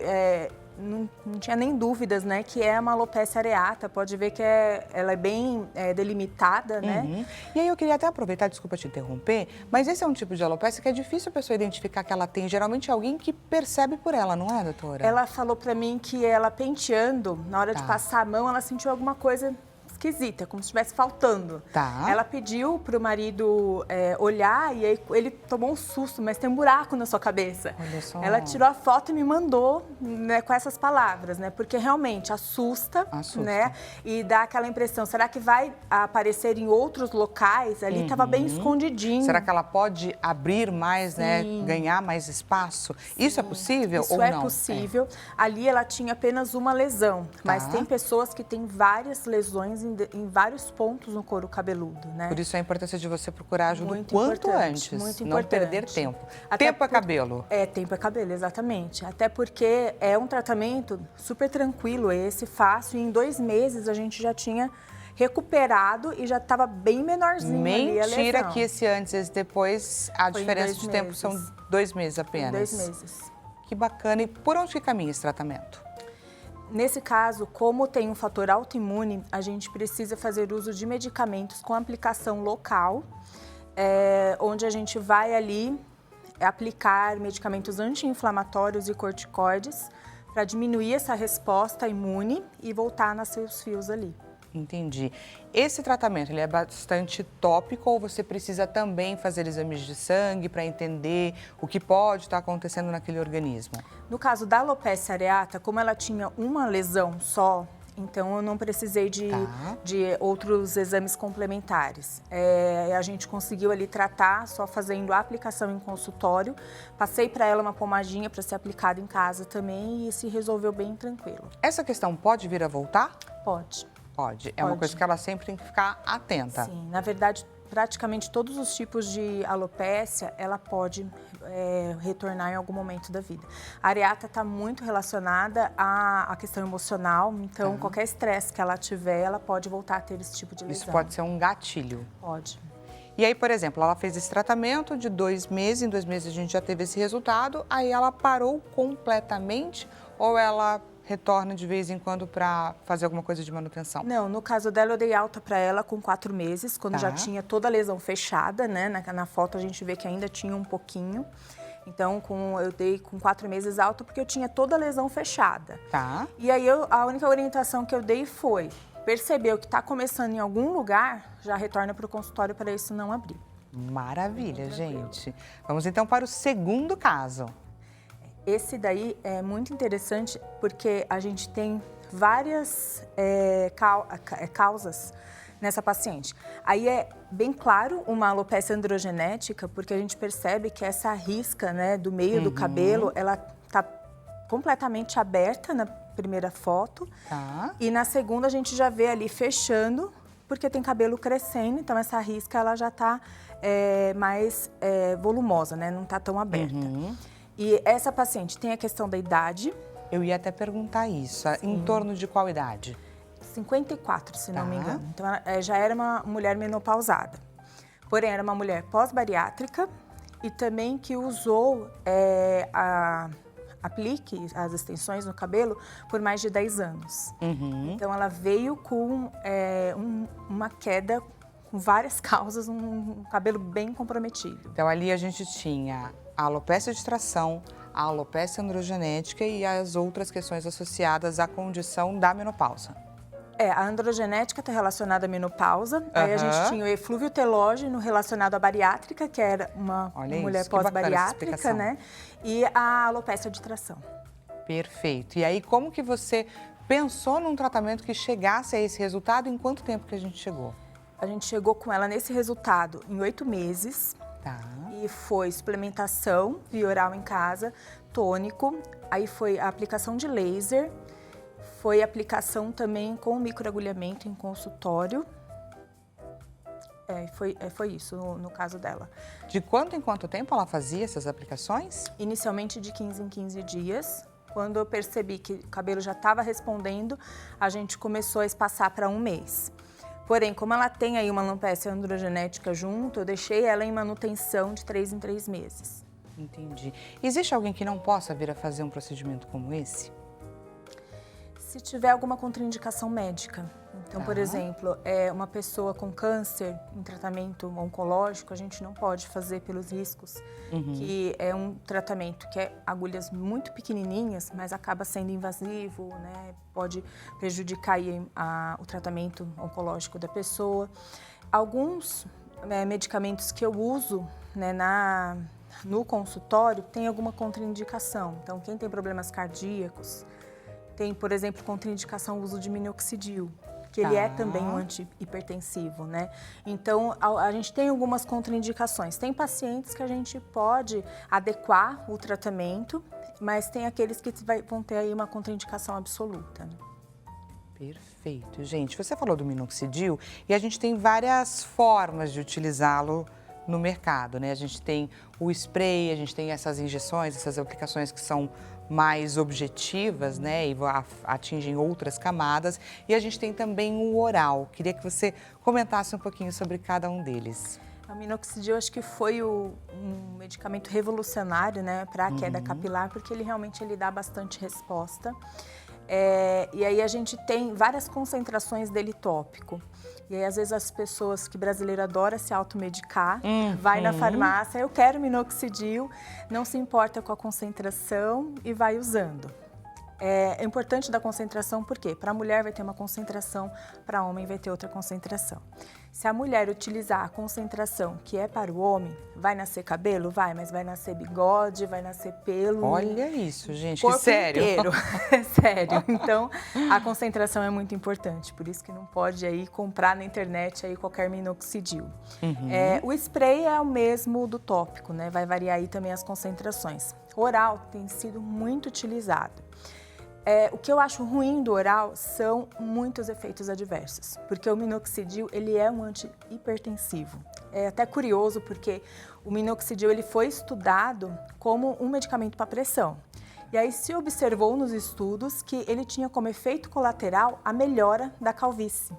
não tinha nem dúvidas, né, que é uma alopécia areata. Pode ver que ela é bem delimitada, né? E aí eu queria até aproveitar, desculpa te interromper, mas esse é um tipo de alopécia que é difícil a pessoa identificar que ela tem. Geralmente é alguém que percebe por ela, não é, doutora? Ela falou pra mim que ela penteando, na hora de passar a mão, ela sentiu alguma coisa esquisita, como se estivesse faltando. Ela pediu pro marido olhar e aí ele tomou um susto, mas tem um buraco na sua cabeça. Olha só. Ela tirou a foto e me mandou, né, com essas palavras, né? Porque realmente assusta, né? E dá aquela impressão, será que vai aparecer em outros locais? Ali estava bem escondidinho. Será que ela pode abrir mais, né? Ganhar mais espaço? Isso é possível ou não? Isso é possível. Ali ela tinha apenas uma lesão, mas tem pessoas que têm várias lesões em em vários pontos no couro cabeludo, né? Por isso a importância de você procurar ajuda o Muito quanto importante, antes, muito não importante. perder tempo. Até Tempo é cabelo. Tempo é cabelo, exatamente. Até porque é um tratamento super tranquilo esse, fácil, e em 2 meses a gente já tinha recuperado e já estava bem menorzinho ali a lesão. Mentira que esse antes e esse depois, a Foi em diferença 2 de tempo meses. são 2 meses apenas. Em 2 meses. Que bacana. E por onde que caminha esse tratamento? Nesse caso, como tem um fator autoimune, a gente precisa fazer uso de medicamentos com aplicação local, onde a gente vai ali aplicar medicamentos anti-inflamatórios e corticoides para diminuir essa resposta imune e voltar a nascer os fios ali. Entendi. Esse tratamento, ele é bastante tópico ou você precisa também fazer exames de sangue para entender o que pode estar acontecendo naquele organismo? No caso da alopecia areata, como ela tinha uma lesão só, então eu não precisei de outros exames complementares. A gente conseguiu ali tratar só fazendo a aplicação em consultório. Passei para ela uma pomadinha para ser aplicada em casa também e se resolveu bem tranquilo. Essa questão pode vir a voltar? Pode. Pode. É uma coisa que ela sempre tem que ficar atenta. Sim, na verdade, praticamente todos os tipos de alopécia, ela pode retornar em algum momento da vida. A areata está muito relacionada à questão emocional, então qualquer estresse que ela tiver, ela pode voltar a ter esse tipo de lesão. Isso pode ser um gatilho. Pode. E aí, por exemplo, ela fez esse tratamento de 2 meses, em 2 meses a gente já teve esse resultado, aí ela parou completamente ou ela retorna de vez em quando para fazer alguma coisa de manutenção? Não, no caso dela eu dei alta para ela com 4 meses, quando já tinha toda a lesão fechada, né? Na foto a gente vê que ainda tinha um pouquinho. Então, eu dei com 4 meses alta porque eu tinha toda a lesão fechada. Tá. E aí a única orientação que eu dei foi, percebeu que está começando em algum lugar, já retorna para o consultório para isso não abrir. Maravilha, gente. Vamos então para o segundo caso. Esse daí é muito interessante porque a gente tem várias causas nessa paciente. Aí é bem claro uma alopecia androgenética, porque a gente percebe que essa risca, né, do meio do cabelo, ela tá completamente aberta na primeira foto. Tá. E na segunda a gente já vê ali fechando, porque tem cabelo crescendo, então essa risca ela já tá mais volumosa, né, não tá tão aberta. E essa paciente tem a questão da idade. Eu ia até perguntar isso. Em torno de qual idade? 54, se não me engano. Então, ela já era uma mulher menopausada. Porém, era uma mulher pós-bariátrica e também que usou aplique, as extensões no cabelo, por mais de 10 anos. Então, ela veio com uma queda com várias causas, um cabelo bem comprometido. Então, ali a gente tinha a alopecia de tração, a alopecia androgenética e as outras questões associadas à condição da menopausa. A androgenética está relacionada à menopausa. Aí a gente tinha o eflúvio telógeno relacionado à bariátrica, que era uma mulher pós-bariátrica, né? E a alopecia de tração. Perfeito. E aí, como que você pensou num tratamento que chegasse a esse resultado? Em quanto tempo que a gente chegou? A gente chegou com ela nesse resultado em 8 meses. Tá. E foi suplementação via oral em casa, tônico, aí foi a aplicação de laser, foi aplicação também com microagulhamento em consultório. Foi isso no caso dela. De quanto em quanto tempo ela fazia essas aplicações? Inicialmente de 15 em 15 dias. Quando eu percebi que o cabelo já estava respondendo, a gente começou a espaçar para 1 mês. Porém, como ela tem aí uma alopecia androgenética junto, eu deixei ela em manutenção de 3 em 3 meses. Entendi. Existe alguém que não possa vir a fazer um procedimento como esse? Se tiver alguma contraindicação médica. Então, por exemplo, uma pessoa com câncer em tratamento oncológico, a gente não pode fazer pelos riscos, que é um tratamento que é agulhas muito pequenininhas, mas acaba sendo invasivo, né? Pode prejudicar aí, o tratamento oncológico da pessoa. Alguns medicamentos que eu uso, né, no consultório tem alguma contraindicação. Então, quem tem problemas cardíacos, tem, por exemplo, contraindicação o uso de minoxidil, que ele é também um antihipertensivo, né? Então, a gente tem algumas contraindicações. Tem pacientes que a gente pode adequar o tratamento, mas tem aqueles que vão ter aí uma contraindicação absoluta, né? Perfeito. Gente, você falou do minoxidil e a gente tem várias formas de utilizá-lo no mercado, né? A gente tem o spray, a gente tem essas injeções, essas aplicações que são mais objetivas, né? E atingem outras camadas. E a gente tem também o oral. Queria que você comentasse um pouquinho sobre cada um deles. O minoxidil acho que foi um medicamento revolucionário, né, para a queda capilar, porque ele realmente dá bastante resposta. E aí a gente tem várias concentrações dele tópico. E aí, às vezes, as pessoas que brasileiro adora se automedicar, vai na farmácia, eu quero minoxidil, não se importa com a concentração e vai usando. É importante da concentração, por quê? Para a mulher vai ter uma concentração, para o homem vai ter outra concentração. Se a mulher utilizar a concentração que é para o homem, vai nascer cabelo? Vai, mas vai nascer bigode, vai nascer pelo. Olha isso, gente, que corpo sério. Inteiro. É sério. Então, a concentração é muito importante, por isso que não pode aí comprar na internet aí qualquer minoxidil. O spray é o mesmo do tópico, né? Vai variar aí também as concentrações. Oral tem sido muito utilizado. O que eu acho ruim do oral são muitos efeitos adversos, porque o minoxidil ele é um antihipertensivo. É até curioso porque o minoxidil ele foi estudado como um medicamento para pressão. E aí se observou nos estudos que ele tinha como efeito colateral a melhora da calvície.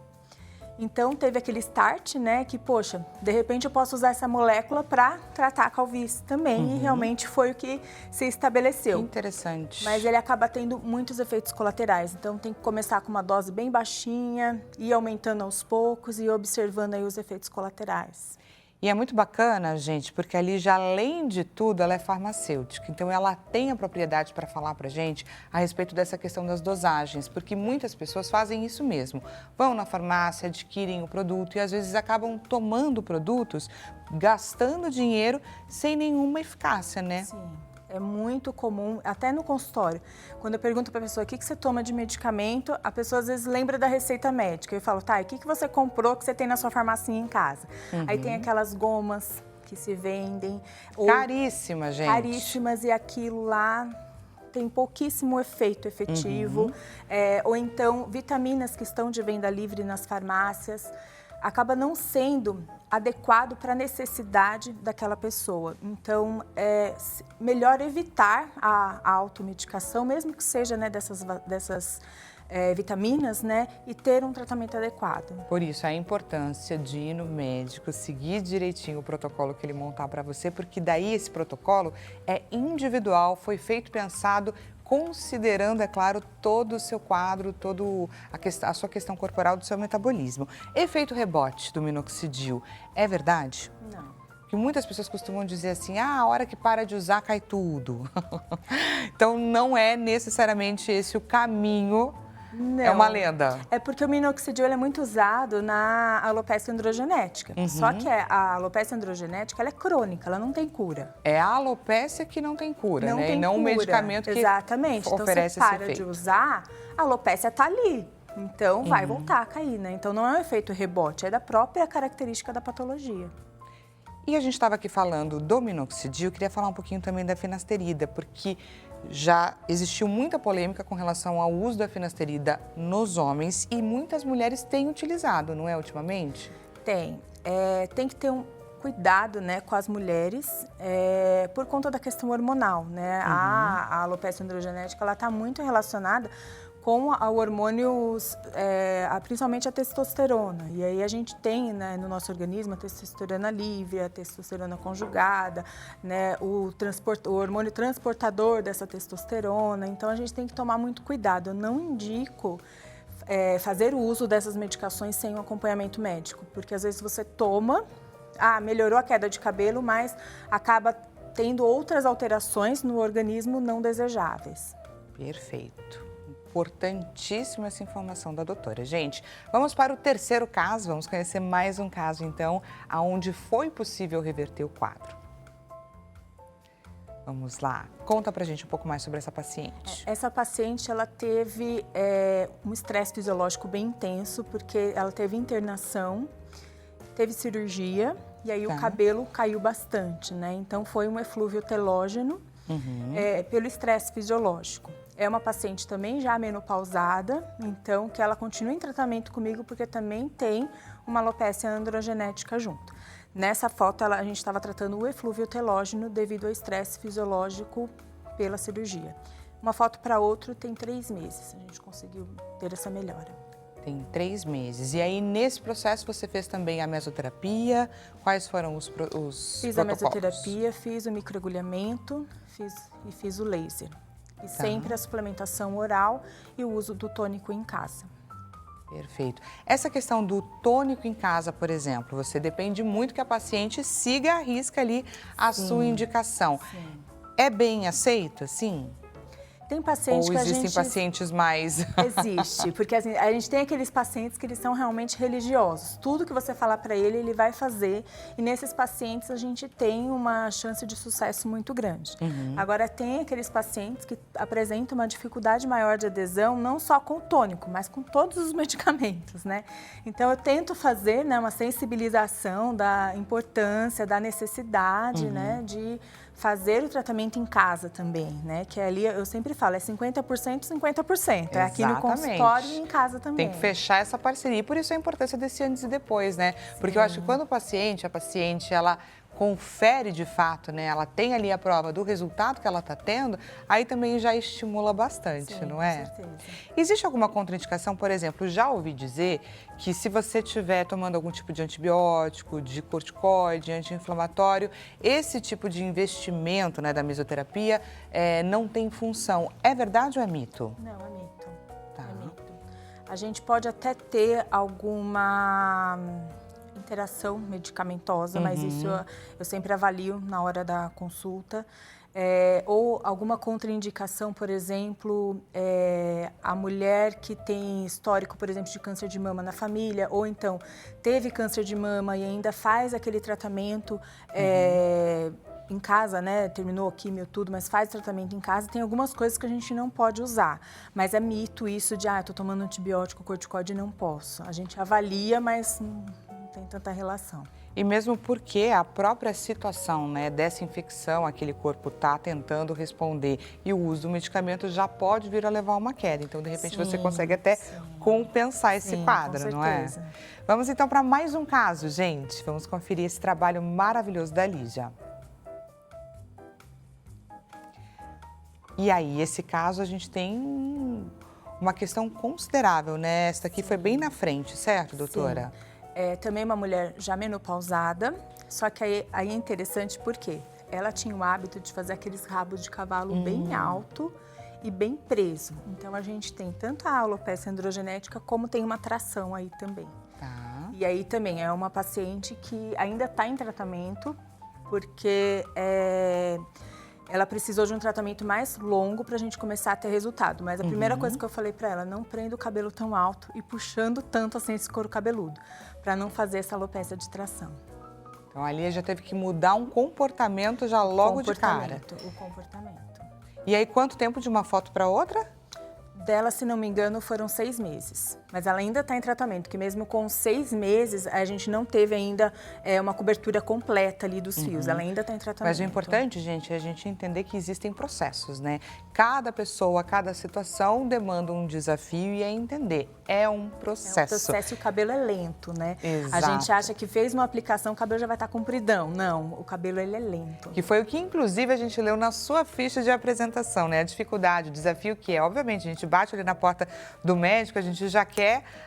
Então teve aquele start, né, que poxa, de repente eu posso usar essa molécula para tratar a calvície também, e realmente foi o que se estabeleceu. Que interessante. Mas ele acaba tendo muitos efeitos colaterais, então tem que começar com uma dose bem baixinha, ir aumentando aos poucos e observando aí os efeitos colaterais. E é muito bacana, gente, porque ali já, além de tudo, ela é farmacêutica. Então, ela tem a propriedade para falar para a gente a respeito dessa questão das dosagens, porque muitas pessoas fazem isso mesmo. Vão na farmácia, adquirem o produto e, às vezes, acabam tomando produtos, gastando dinheiro sem nenhuma eficácia, né? Sim. É muito comum, até no consultório. Quando eu pergunto para a pessoa o que você toma de medicamento, a pessoa às vezes lembra da receita médica. Eu falo, tá, e o que você comprou que você tem na sua farmacinha em casa? Aí tem aquelas gomas que se vendem. Caríssimas, gente. Caríssimas, e aquilo lá tem pouquíssimo efeito efetivo. Ou então vitaminas que estão de venda livre nas farmácias. Acaba não sendo adequado para a necessidade daquela pessoa. Então, é melhor evitar a automedicação, mesmo que seja, né, dessas vitaminas, né, e ter um tratamento adequado. Por isso, a importância de ir no médico, seguir direitinho o protocolo que ele montar para você, porque daí esse protocolo é individual, foi feito, pensado, considerando, é claro, todo o seu quadro, toda a sua questão corporal, do seu metabolismo. Efeito rebote do minoxidil, é verdade? Não. Que muitas pessoas costumam dizer assim, a hora que para de usar cai tudo. Então, não é necessariamente esse o caminho. Não. É uma lenda. É porque o minoxidil é muito usado na alopecia androgenética. Só que a alopecia androgenética ela é crônica, ela não tem cura. É a alopecia que não tem cura, não né? tem E não cura. o medicamento que Exatamente. oferece então, você para esse efeito. de usar, a alopecia está ali. Então, vai voltar a cair, né? Então, não é um efeito rebote, é da própria característica da patologia. E a gente estava aqui falando do minoxidil, queria falar um pouquinho também da finasterida, porque já existiu muita polêmica com relação ao uso da finasterida nos homens e muitas mulheres têm utilizado, não é, ultimamente? Tem. Tem que ter um cuidado, né, com as mulheres por conta da questão hormonal, né? A alopecia androgenética, ela está muito relacionada com o hormônio, principalmente a testosterona. E aí a gente tem, né, no nosso organismo a testosterona livre, a testosterona conjugada, né, o hormônio transportador dessa testosterona. Então a gente tem que tomar muito cuidado. Eu não indico fazer o uso dessas medicações sem um acompanhamento médico, porque às vezes você toma, melhorou a queda de cabelo, mas acaba tendo outras alterações no organismo não desejáveis. Perfeito. Importantíssima essa informação da doutora. Gente, vamos para o terceiro caso, vamos conhecer mais um caso, então, onde foi possível reverter o quadro. Vamos lá, conta pra gente um pouco mais sobre essa paciente. Essa paciente, ela teve um estresse fisiológico bem intenso, porque ela teve internação, teve cirurgia, e aí o cabelo caiu bastante, né? Então, foi um eflúvio telógeno pelo estresse fisiológico. é uma paciente também já menopausada, então que ela continua em tratamento comigo porque também tem uma alopecia androgenética junto. Nessa foto a gente estava tratando o eflúvio telógeno devido ao estresse fisiológico pela cirurgia. Uma foto para outra tem 3 meses, a gente conseguiu ter essa melhora. Tem 3 meses. E aí, nesse processo, você fez também a mesoterapia? Quais foram os Fiz a mesoterapia, fiz o microagulhamento, fiz o laser. E sempre a suplementação oral e o uso do tônico em casa. Perfeito. Essa questão do tônico em casa, por exemplo, você depende muito que a paciente siga à risca ali a sua indicação. Sim. É bem aceito, sim? Tem pacientes Ou que existem pacientes mais... Existe, porque assim, a gente tem aqueles pacientes que eles são realmente religiosos. Tudo que você falar para ele, ele vai fazer. E nesses pacientes a gente tem uma chance de sucesso muito grande. Agora, tem aqueles pacientes que apresentam uma dificuldade maior de adesão, não só com o tônico, mas com todos os medicamentos, né? Então, eu tento fazer, né, uma sensibilização da importância, da necessidade, né, de fazer o tratamento em casa também, né? Que ali, eu sempre falo, é 50%, 50%. É aqui no consultório e em casa também. Tem que fechar essa parceria. E por isso a importância desse antes e depois, né? Porque eu acho que quando a paciente, ela confere de fato, né? Ela tem ali a prova do resultado que ela está tendo, aí também já estimula bastante, não é? Com certeza. Existe alguma contraindicação, por exemplo, já ouvi dizer que se você estiver tomando algum tipo de antibiótico, de corticoide, anti-inflamatório, esse tipo de investimento, né, da mesoterapia não tem função. É verdade ou é mito? Não, é mito. Tá. É mito. A gente pode até ter alguma interação medicamentosa, mas isso eu sempre avalio na hora da consulta. Ou alguma contraindicação, por exemplo, a mulher que tem histórico, por exemplo, de câncer de mama na família, ou então teve câncer de mama e ainda faz aquele tratamento em casa, né? Terminou a quimio, tudo, mas faz tratamento em casa. Tem algumas coisas que a gente não pode usar, mas é mito isso de, tô tomando antibiótico, corticoide, não posso. A gente avalia, mas não tem tanta relação. E mesmo porque a própria situação, né, dessa infecção, aquele corpo está tentando responder e o uso do medicamento já pode vir a levar a uma queda. Então, de repente, você consegue até compensar esse quadro, não é? Vamos então para mais um caso, gente. Vamos conferir esse trabalho maravilhoso da Lígia. E aí, esse caso, a gente tem uma questão considerável, né? Essa aqui foi bem na frente, certo, doutora? Sim. Também uma mulher já menopausada, só que aí é interessante porque ela tinha o hábito de fazer aqueles rabos de cavalo bem alto e bem preso. Então, a gente tem tanto a alopecia androgenética como tem uma tração aí também. Tá. E aí também é uma paciente que ainda está em tratamento porque ela precisou de um tratamento mais longo para a gente começar a ter resultado. Mas a primeira coisa que eu falei para ela, não prenda o cabelo tão alto e puxando tanto assim esse couro cabeludo, para não fazer essa alopecia de tração. Então, ali já teve que mudar um comportamento já logo de cara. O comportamento. E aí, quanto tempo de uma foto para outra? Dela, se não me engano, foram 6 meses. Mas ela ainda está em tratamento, que mesmo com 6 meses, a gente não teve ainda uma cobertura completa ali dos fios. Ela ainda está em tratamento. Mas o importante, gente, é a gente entender que existem processos, né? Cada pessoa, cada situação demanda um desafio e é entender. É um processo. É um processo e o cabelo é lento, né? Exato. A gente acha que fez uma aplicação, o cabelo já vai estar compridão. Não, o cabelo ele é lento. Que foi o que, inclusive, a gente leu na sua ficha de apresentação, né? A dificuldade, o desafio que é, obviamente, a gente bate ali na porta do médico, a gente já quer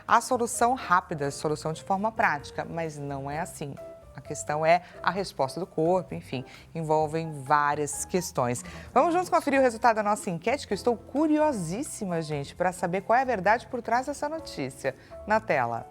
a solução rápida, a solução de forma prática, mas não é assim. A questão é a resposta do corpo, enfim, envolvem várias questões. Vamos juntos conferir o resultado da nossa enquete, que eu estou curiosíssima, gente, para saber qual é a verdade por trás dessa notícia. Na tela.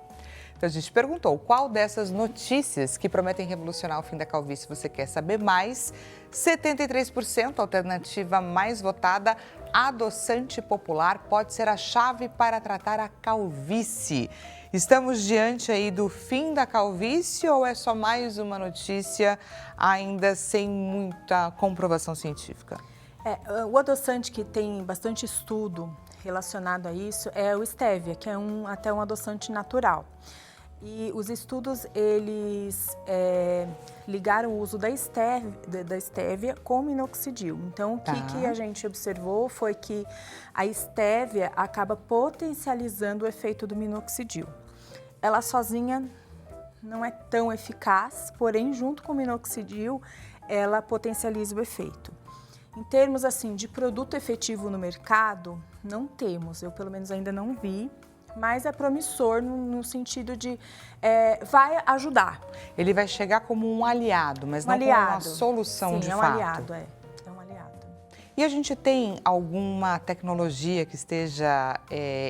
Então, a gente perguntou qual dessas notícias que prometem revolucionar o fim da calvície você quer saber mais. 73%, alternativa mais votada, adoçante popular pode ser a chave para tratar a calvície. Estamos diante aí do fim da calvície ou é só mais uma notícia ainda sem muita comprovação científica? O adoçante que tem bastante estudo relacionado a isso é o stevia, que é até um adoçante natural. E os estudos, eles ligaram o uso da estévia com o minoxidil. Então, o que a gente observou foi que a estévia acaba potencializando o efeito do minoxidil. Ela sozinha não é tão eficaz, porém, junto com o minoxidil, ela potencializa o efeito. Em termos, assim, de produto efetivo no mercado, não temos. Eu, pelo menos, ainda não vi. Mas é promissor no sentido de vai ajudar. Ele vai chegar como um aliado, mas não como uma solução de fato. Sim, é um aliado, é um aliado. E a gente tem alguma tecnologia que esteja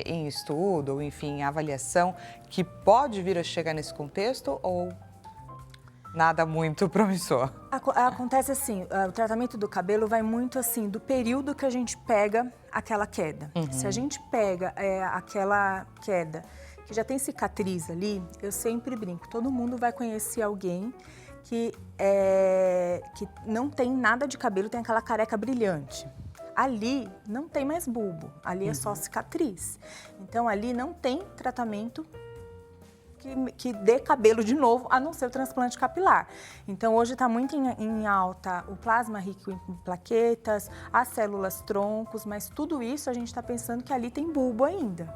em estudo, ou enfim, em avaliação, que pode vir a chegar nesse contexto ou nada muito promissor? Acontece assim, o tratamento do cabelo vai muito assim, do período que a gente pega aquela queda. Se a gente pega aquela queda que já tem cicatriz ali, eu sempre brinco, todo mundo vai conhecer alguém que não tem nada de cabelo, tem aquela careca brilhante. Ali não tem mais bulbo, ali é só cicatriz. Então ali não tem tratamento que dê cabelo de novo, a não ser o transplante capilar. Então, hoje está muito em alta o plasma rico em plaquetas, as células troncos, mas tudo isso a gente está pensando que ali tem bulbo ainda.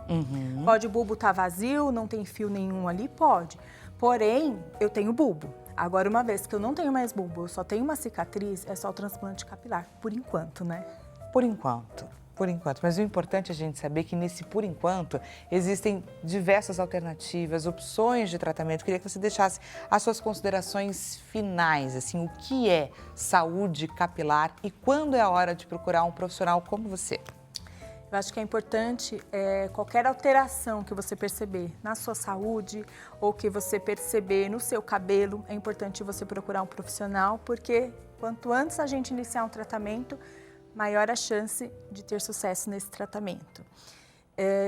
Pode o bulbo estar vazio, não tem fio nenhum ali? Pode. Porém, eu tenho bulbo. Agora, uma vez que eu não tenho mais bulbo, eu só tenho uma cicatriz, é só o transplante capilar, por enquanto, né? Por enquanto. Por enquanto, mas o importante é a gente saber que nesse por enquanto existem diversas alternativas, opções de tratamento. Queria que você deixasse as suas considerações finais, assim, o que é saúde capilar e quando é a hora de procurar um profissional como você? Eu acho que é importante qualquer alteração que você perceber na sua saúde ou que você perceber no seu cabelo, é importante você procurar um profissional, porque quanto antes a gente iniciar um tratamento, maior a chance de ter sucesso nesse tratamento.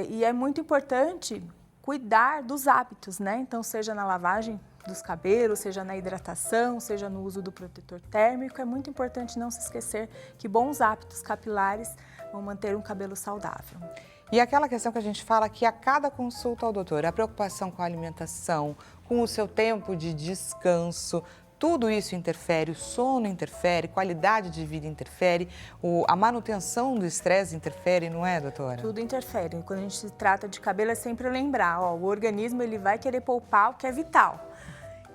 E é muito importante cuidar dos hábitos, né? Então, seja na lavagem dos cabelos, seja na hidratação, seja no uso do protetor térmico, é muito importante não se esquecer que bons hábitos capilares vão manter um cabelo saudável. E aquela questão que a gente fala que a cada consulta ao doutor, a preocupação com a alimentação, com o seu tempo de descanso, tudo isso interfere, o sono interfere, qualidade de vida interfere, a manutenção do estresse interfere, não é, doutora? Tudo interfere. Quando a gente se trata de cabelo, é sempre lembrar, o organismo ele vai querer poupar o que é vital.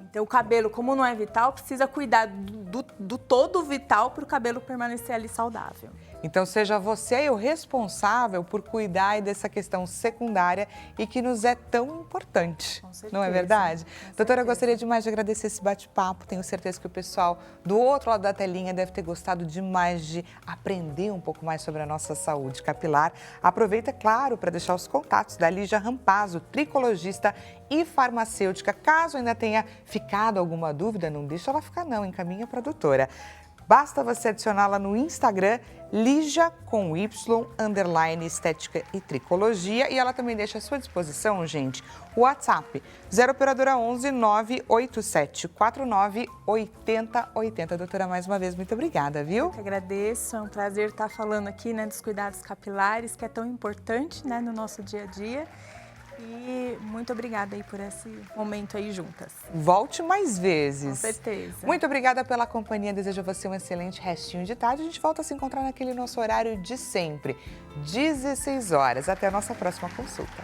Então, o cabelo, como não é vital, precisa cuidar do todo vital para o cabelo permanecer ali saudável. Então, seja você o responsável por cuidar dessa questão secundária e que nos é tão importante, Com certeza, não é verdade? Doutora, eu gostaria demais de agradecer esse bate-papo. Tenho certeza que o pessoal do outro lado da telinha deve ter gostado demais de aprender um pouco mais sobre a nossa saúde capilar. Aproveita, claro, para deixar os contatos da Lígia Rampazzo, tricologista e farmacêutica. Caso ainda tenha ficado alguma dúvida, não deixa ela ficar não, encaminha para a doutora. Basta você adicioná-la no Instagram, Lígia com Y, _ estética e tricologia. E ela também deixa à sua disposição, gente, o WhatsApp 0 operadora 11 987 49 80 80. Doutora, mais uma vez, muito obrigada, viu? Eu que agradeço, é um prazer estar falando aqui, né, dos cuidados capilares, que é tão importante, né, no nosso dia a dia. E muito obrigada aí por esse momento aí juntas. Volte mais vezes. Com certeza. Muito obrigada pela companhia. Desejo a você um excelente restinho de tarde. A gente volta a se encontrar naquele nosso horário de sempre, 16 horas. Até a nossa próxima consulta.